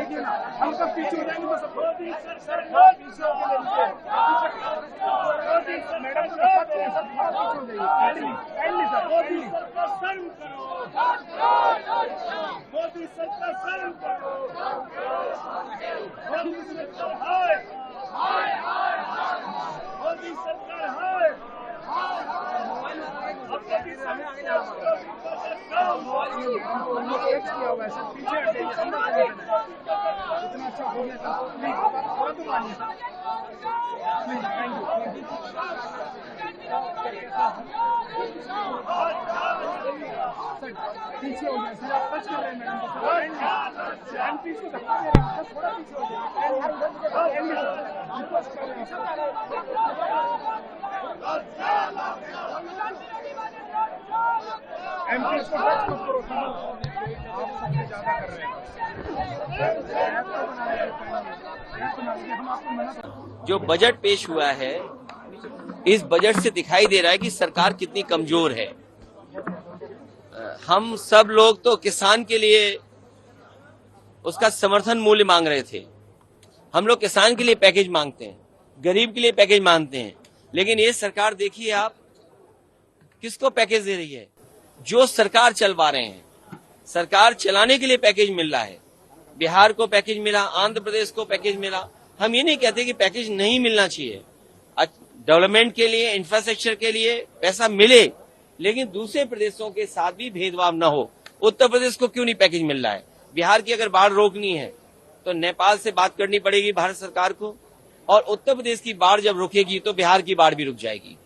देखिए ना, हल्का पीछे हो जाएंगे बस। मैडम को धक्का दे रहे हैं सर, थोड़ा पीछे हो जाइए। काइंडली सर, मोदी सरकार शर्म करो, मोदी सरकार शर्म करो, मोदी सरकार हाय, मोदी सरकार हाय, एक्स किया हुआ है सर, पीछे हट जाइए, अंदर चले जाइए। इतना अच्छा हो गया सर, प्लीज थोड़ा तो मानिए sir, please, thank you. Sir पीछे हो जाए सर, आप टच कर रहे हैं मैडम को, एमपी को धक्का दे रहे हैं, थोड़ा पीछे हो जाइए। रिक्वेस्ट कर रहे हैं एमपी को टच मत करो सर, आप सबसे ज्यादा कर रहे हैं। जो बजट पेश हुआ है, इस बजट से दिखाई दे रहा है कि सरकार कितनी कमजोर है। हम सब लोग तो किसान के लिए उसका समर्थन मूल्य मांग रहे थे। हम लोग किसान के लिए पैकेज मांगते हैं, गरीब के लिए पैकेज मांगते हैं, लेकिन ये सरकार देखिए आप किसको पैकेज दे रही है। जो सरकार चलवा रहे हैं, सरकार चलाने के लिए पैकेज मिल रहा है। बिहार को पैकेज मिला, आंध्र प्रदेश को पैकेज मिला। हम ये नहीं कहते कि पैकेज नहीं मिलना चाहिए, डेवलपमेंट के लिए, इंफ्रास्ट्रक्चर के लिए पैसा मिले, लेकिन दूसरे प्रदेशों के साथ भी भेदभाव न हो। उत्तर प्रदेश को क्यों नहीं पैकेज मिल रहा है? बिहार की अगर बाढ़ रोकनी है तो नेपाल से बात करनी पड़ेगी भारत सरकार को, और उत्तर प्रदेश की बाढ़ जब रुकेगी तो बिहार की बाढ़ भी रुक जाएगी।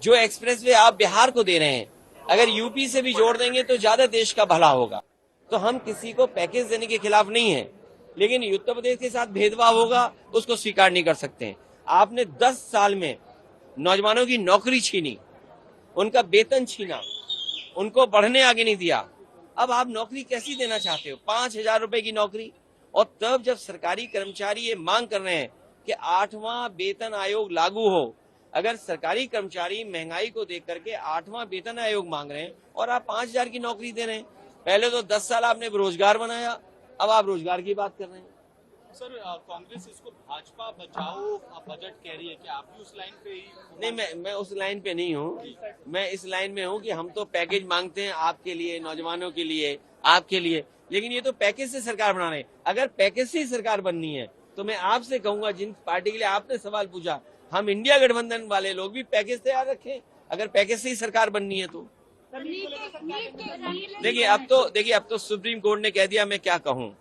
जो एक्सप्रेसवे आप बिहार को दे रहे हैं, अगर यूपी से भी जोड़ देंगे तो ज्यादा देश का भला होगा। तो हम किसी को पैकेज देने के खिलाफ नहीं है, लेकिन उत्तर प्रदेश के साथ भेदभाव होगा उसको स्वीकार नहीं कर सकते। आपने 10 साल में नौजवानों की नौकरी छीनी, उनका वेतन छीना, उनको बढ़ने आगे नहीं दिया। अब आप नौकरी कैसी देना चाहते हो? 5,000 रुपए की नौकरी। और तब जब सरकारी कर्मचारी ये मांग कर रहे हैं कि 8वां वेतन आयोग लागू हो, अगर सरकारी कर्मचारी महंगाई को देख करके 8वां वेतन आयोग मांग रहे हैं और आप 5,000 की नौकरी दे रहे हैं, पहले तो 10 साल आपने रोजगार बनाया, अब आप रोजगार की बात कर रहे हैं। सर, कांग्रेस इसको भाजपा बचाओ बजट कह रही है, क्या आप भी उस लाइन पे ही? नहीं, मैं उस लाइन पे नहीं हूँ। मैं इस लाइन में हूँ कि हम तो पैकेज मांगते हैं आपके लिए, नौजवानों के लिए, आपके लिए, लेकिन ये तो पैकेज से सरकार बना रहे हैं। अगर पैकेज से ही सरकार बननी है तो मैं आपसे कहूंगा, जिन पार्टी के लिए आपने सवाल पूछा, हम इंडिया गठबंधन वाले लोग भी पैकेज तैयार रखें, अगर पैकेज से ही सरकार बननी है तो। देखिए अब तो सुप्रीम कोर्ट ने कह दिया, मैं क्या कहूँ।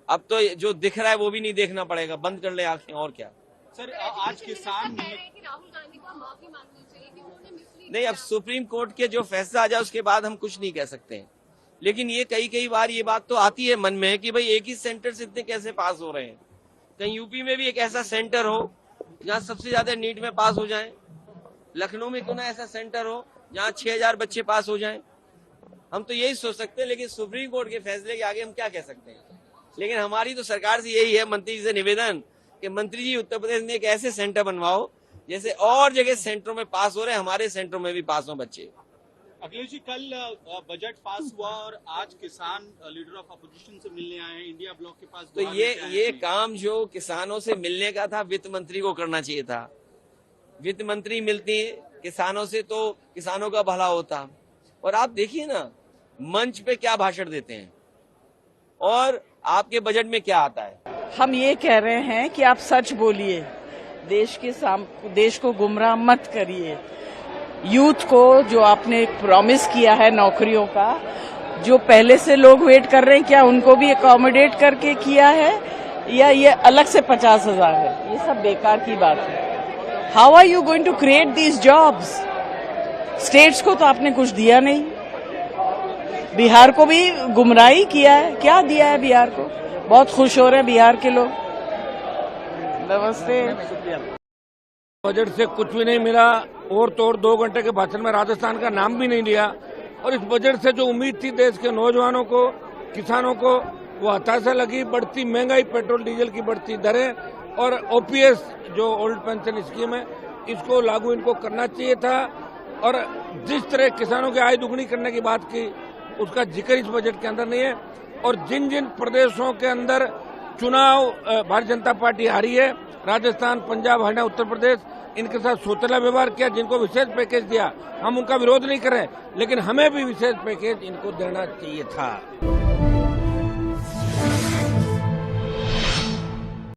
अब तो जो दिख रहा है वो भी नहीं देखना पड़ेगा, बंद कर ले आंखें, और क्या। सर, आज किसान राहुल गांधी को माफी मांगनी चाहिए कि उन्होंने नहीं, अब सुप्रीम कोर्ट के जो फैसला आ जाए उसके बाद हम कुछ नहीं कह सकते हैं, लेकिन ये कई बार ये बात तो आती है मन में कि भाई एक ही सेंटर से इतने कैसे पास हो रहे हैं। कहीं यूपी में भी एक ऐसा सेंटर हो जहाँ सबसे ज्यादा नीट में पास हो जाए, लखनऊ में क्यों ना ऐसा सेंटर हो जहाँ 6,000 बच्चे पास हो जाएं। हम तो यही सोच सकते हैं, लेकिन सुप्रीम कोर्ट के फैसले के आगे हम क्या कह सकते हैं। लेकिन हमारी तो सरकार से यही है, मंत्री जी से निवेदन कि मंत्री जी उत्तर प्रदेश में एक ऐसे सेंटर बनवाओ जैसे और जगह सेंटरों में पास हो रहे हैं, हमारे सेंटरों में भी पास हो बच्चे। अखिलेश जी, कल बजट पास हुआ और आज किसान लीडर ऑफ अपोजिशन से मिलने आए हैं, इंडिया ब्लॉक के पास। तो ये काम जो किसानों से मिलने का था, वित्त मंत्री को करना चाहिए था। वित्त मंत्री मिलती किसानों से तो किसानों का भला होता। और आप देखिए ना, मंच पे क्या भाषण देते हैं और आपके बजट में क्या आता है। हम ये कह रहे हैं कि आप सच बोलिए, देश को गुमराह मत करिए। यूथ को जो आपने प्रॉमिस किया है नौकरियों का, जो पहले से लोग वेट कर रहे हैं, क्या उनको भी अकोमोडेट करके किया है या ये अलग से 50,000 है? ये सब बेकार की बात है। How are you going to create these jobs? States को तो आपने कुछ दिया नहीं, बिहार को भी गुमराही किया है। क्या दिया है बिहार को? बहुत खुश हो रहे हैं बिहार के लोग। नमस्ते। बजट से कुछ भी नहीं मिला, और तो और 2 घंटे के भाषण में राजस्थान का नाम भी नहीं लिया। और इस बजट से जो उम्मीद थी देश के नौजवानों को, किसानों को, वो हताशा लगी। बढ़ती महंगाई, पेट्रोल डीजल की बढ़ती दरें, और ओपीएस जो ओल्ड पेंशन स्कीम है, इसको लागू इनको करना चाहिए था। और जिस तरह किसानों की आय दुगनी करने की बात की, उसका जिक्र इस बजट के अंदर नहीं है। और जिन जिन प्रदेशों के अंदर चुनाव भारतीय जनता पार्टी हारी है, राजस्थान, पंजाब, हरियाणा, उत्तर प्रदेश, इनके साथ सौतेला व्यवहार किया, जिनको विशेष पैकेज दिया, हम उनका विरोध नहीं कर रहे, लेकिन हमें भी विशेष पैकेज इनको देना चाहिए था।